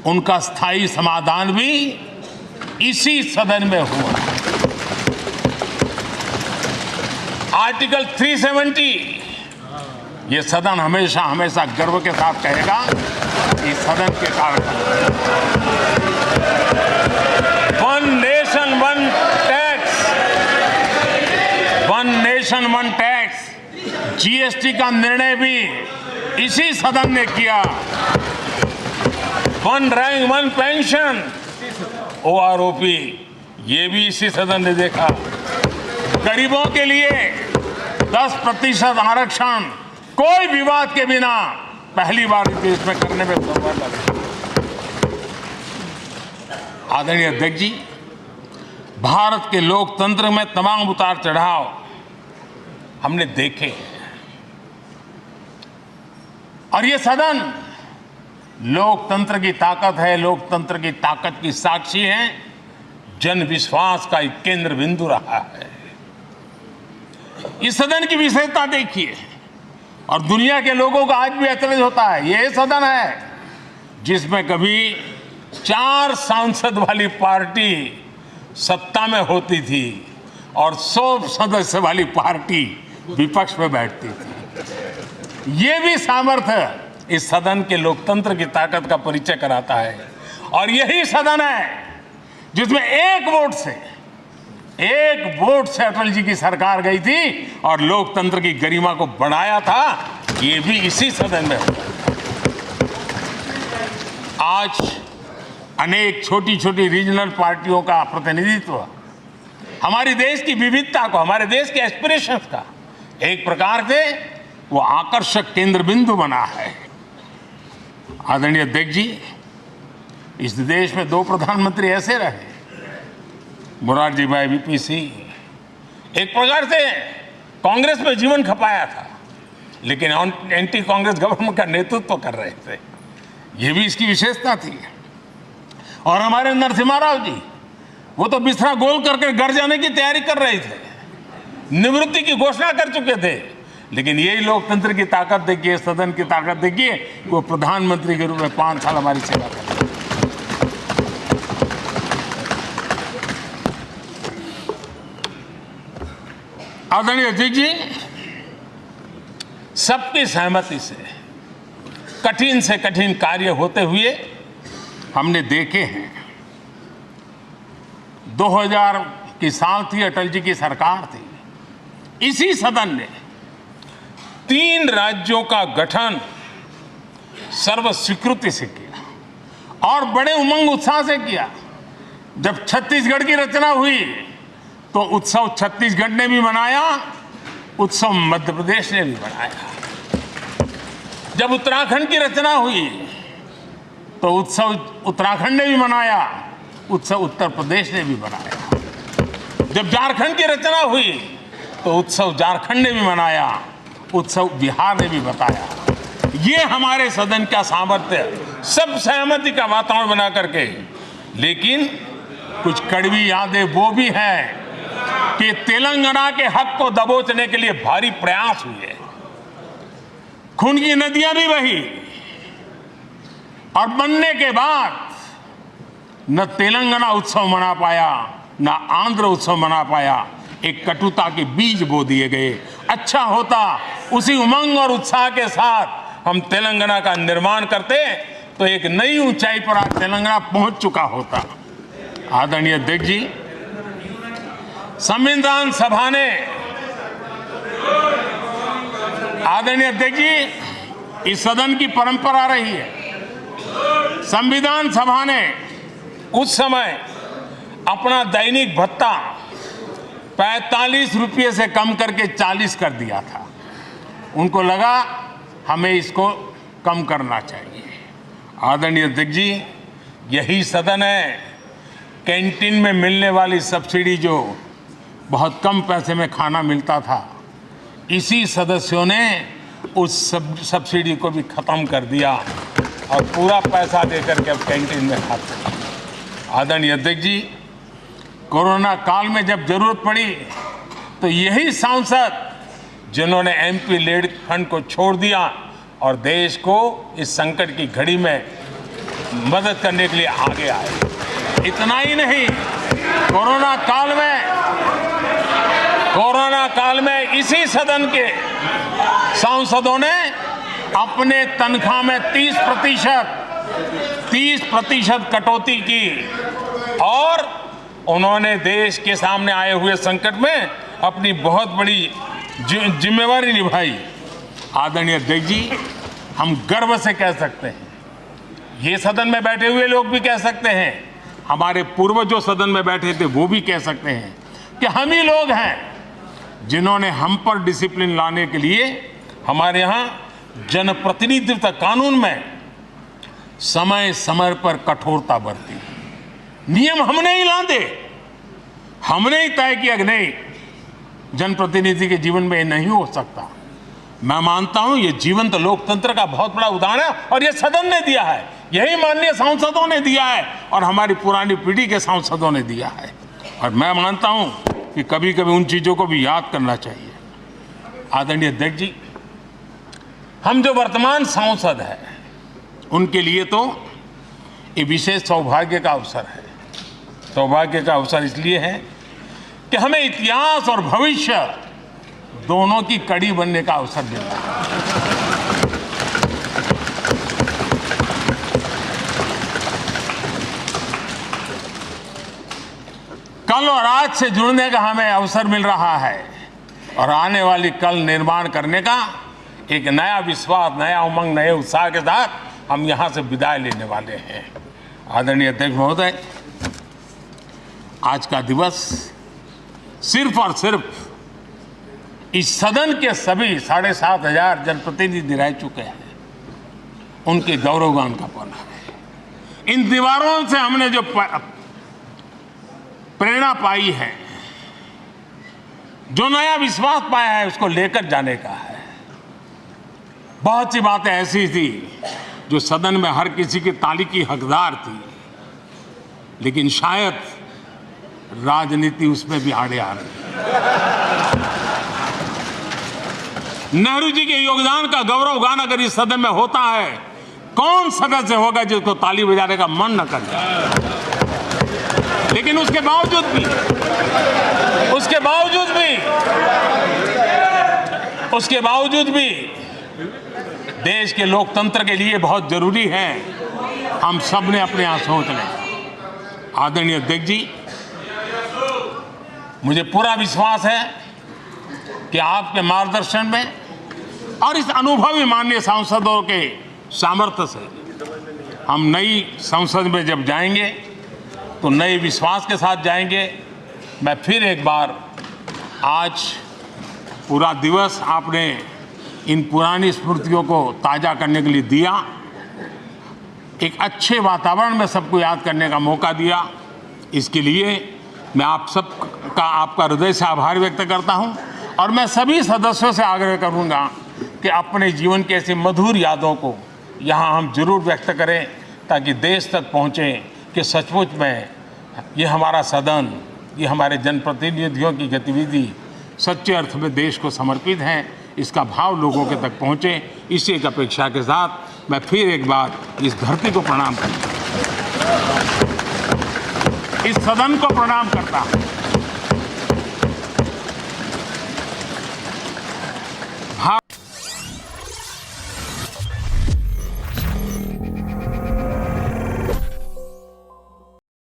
उनका स्थायी समाधान भी इसी सदन में हुआ। आर्टिकल 370 ये सदन हमेशा हमेशा गर्व के साथ कहेगा, इस सदन के कारण one nation one tax, one nation one tax, GST का निर्णय भी इसी सदन ने किया। One rank one pension, OROP, ये भी इसी सदन ने देखा। गरीबों के लिए 10% आरक्षण कोई विवाद के बिना पहली बार इस देश में करने में सफल लगे। आदरणीय अध्यक्ष जी, भारत के लोकतंत्र में तमाम उतार चढ़ाव हमने देखे और ये सदन लोकतंत्र की ताकत है, लोकतंत्र की ताकत की साक्षी है, जन विश्वास का एक केंद्र बिंदु रहा है। इस सदन की विशेषता देखिए और दुनिया के लोगों का आज भी अचरज होता है। यह सदन है जिसमें कभी 4 सांसद वाली पार्टी सत्ता में होती थी और 100 सदस्य वाली पार्टी विपक्ष में बैठती थी। ये भी सामर्थ्य इस सदन के लोकतंत्र की ताकत का परिचय कराता है। और यही सदन है जिसमें एक वोट से अटल जी की सरकार गई थी और लोकतंत्र की गरिमा को बढ़ाया था। ये भी इसी सदन में हुआ। आज अनेक छोटी छोटी रीजनल पार्टियों का प्रतिनिधित्व हमारे देश की विविधता को, हमारे देश के एस्पिरेशंस का एक प्रकार से वो आकर्षक केंद्र बिंदु बना है। आदरणीय अध्यक्ष जी, इस देश में 2 प्रधानमंत्री ऐसे रहे, मोरारजी भाई वीपी सिंह एक प्रकार से कांग्रेस में जीवन खपाया था, लेकिन एंटी कांग्रेस गवर्नमेंट का नेतृत्व कर रहे थे। ये भी इसकी विशेषता थी। और हमारे नरसिम्हा राव जी, वो तो बिस्तरा गोल करके घर जाने की तैयारी कर रहे थे, निवृत्ति की घोषणा कर चुके थे, लेकिन यही लोकतंत्र की ताकत देखिए, सदन की ताकत देखिए, वो प्रधानमंत्री के रूप में 5 साल हमारी सेवा कर रहे। आदरणीय अध्यक्ष जी, सबकी सहमति से कठिन से कठिन कार्य होते हुए हमने देखे हैं। 2000 की साल थी, अटल जी की सरकार थी। इसी सदन ने 3 राज्यों का गठन सर्व स्वीकृति से किया और बड़े उमंग उत्साह से किया। जब छत्तीसगढ़ की रचना हुई तो उत्सव छत्तीसगढ़ ने भी मनाया, उत्सव मध्य प्रदेश ने भी मनाया। जब उत्तराखंड की रचना हुई तो उत्सव उत्तराखंड ने भी मनाया, उत्सव उत्तर प्रदेश ने भी मनाया। जब झारखंड की रचना हुई तो उत्सव झारखंड ने भी मनाया, उत्सव बिहार ने भी बताया। ये हमारे सदन का सामर्थ्य, सब सहमति का वातावरण बना करके। लेकिन कुछ कड़वी यादें वो भी हैं कि तेलंगाना के हक को दबोचने के लिए भारी प्रयास हुए, खून की नदियां भी बही और बनने के बाद न तेलंगाना उत्सव मना पाया, न आंध्र उत्सव मना पाया। एक कटुता के बीज बो दिए गए। अच्छा होता उसी उमंग और उत्साह के साथ हम तेलंगाना का निर्माण करते तो एक नई ऊंचाई पर आज तेलंगाना पहुंच चुका होता। आदरणीय अध्यक्ष जी, संविधान सभा ने, आदरणीय अध्यक्ष जी, इस सदन की परंपरा रही है। संविधान सभा ने उस समय अपना दैनिक भत्ता 45 रुपये से कम करके 40 कर दिया था। उनको लगा हमें इसको कम करना चाहिए। आदरणीय अध्यक्ष जी, यही सदन है कैंटीन में मिलने वाली सब्सिडी, जो बहुत कम पैसे में खाना मिलता था, इसी सदस्यों ने उस सब्सिडी को भी खत्म कर दिया और पूरा पैसा देकर के अब कैंटीन में खाते हैं। आदरणीय अध्यक्ष जी, कोरोना काल में जब जरूरत पड़ी तो यही सांसद जिन्होंने एमपी लेड फंड को छोड़ दिया और देश को इस संकट की घड़ी में मदद करने के लिए आगे आए। इतना ही नहीं, कोरोना काल में इसी सदन के सांसदों ने अपने तनख्वाह में 30% कटौती की और उन्होंने देश के सामने आए हुए संकट में अपनी बहुत बड़ी जिम्मेवारी निभाई। आदरणीय अध्यक्ष जी, हम गर्व से कह सकते हैं, ये सदन में बैठे हुए लोग भी कह सकते हैं, हमारे पूर्वज जो सदन में बैठे थे वो भी कह सकते हैं कि हम ही लोग हैं जिन्होंने हम पर डिसिप्लिन लाने के लिए हमारे यहाँ जनप्रतिनिधित्व कानून में समय समय पर कठोरता बरती। नियम हमने ही लादे, हमने ही तय किया कि नहीं, जनप्रतिनिधि के जीवन में ये नहीं हो सकता। मैं मानता हूं ये जीवंत लोकतंत्र का बहुत बड़ा उदाहरण है और ये सदन ने दिया है, यही माननीय सांसदों ने दिया है और हमारी पुरानी पीढ़ी के सांसदों ने दिया है। और मैं मानता हूं कि कभी कभी उन चीजों को भी याद करना चाहिए। आदरणीय अध्यक्ष जी, हम जो वर्तमान सांसद हैं उनके लिए तो ये विशेष सौभाग्य का अवसर है। सौभाग्य का अवसर इसलिए है कि हमें इतिहास और भविष्य दोनों की कड़ी बनने का अवसर मिला है। कल और आज से जुड़ने का हमें अवसर मिल रहा है और आने वाली कल निर्माण करने का एक नया विश्वास, नया उमंग, नए उत्साह के साथ हम यहां से विदाई लेने वाले हैं। आदरणीय अध्यक्ष महोदय, आज का दिवस सिर्फ और सिर्फ इस सदन के सभी 7,500 जनप्रतिनिधि रह चुके हैं उनके गौरवगान का पल है। इन दीवारों से हमने जो प्रेरणा पाई है, जो नया विश्वास पाया है, उसको लेकर जाने का है। बहुत सी बातें ऐसी थी जो सदन में हर किसी की ताली की हकदार थी, लेकिन शायद राजनीति उसमें भी आड़े आ रही। नेहरू जी के योगदान का गौरवगान अगर इस सदन में होता है, कौन सदस्य होगा जिसको ताली बजाने का मन न कर जाए। लेकिन उसके बावजूद भी देश के लोकतंत्र के लिए बहुत जरूरी है हम सब ने अपने यहां सोच लें। आदरणीय अध्यक्ष जी, मुझे पूरा विश्वास है कि आपके मार्गदर्शन में और इस अनुभवी माननीय सांसदों के सामर्थ्य से हम नई संसद में जब जाएंगे तो नए विश्वास के साथ जाएंगे। मैं फिर एक बार, आज पूरा दिवस आपने इन पुरानी स्मृतियों को ताज़ा करने के लिए दिया, एक अच्छे वातावरण में सबको याद करने का मौका दिया, इसके लिए मैं आप सब का आपका हृदय से आभार व्यक्त करता हूं। और मैं सभी सदस्यों से आग्रह करूंगा कि अपने जीवन की ऐसी मधुर यादों को यहां हम जरूर व्यक्त करें, ताकि देश तक पहुंचे कि सचमुच में ये हमारा सदन, ये हमारे जनप्रतिनिधियों की गतिविधि सच्चे अर्थ में देश को समर्पित है, इसका भाव लोगों के तक पहुंचे। इसी एक अपेक्षा के साथ मैं फिर एक बार इस धरती को प्रणाम करता हूं, इस सदन को प्रणाम करता हूं।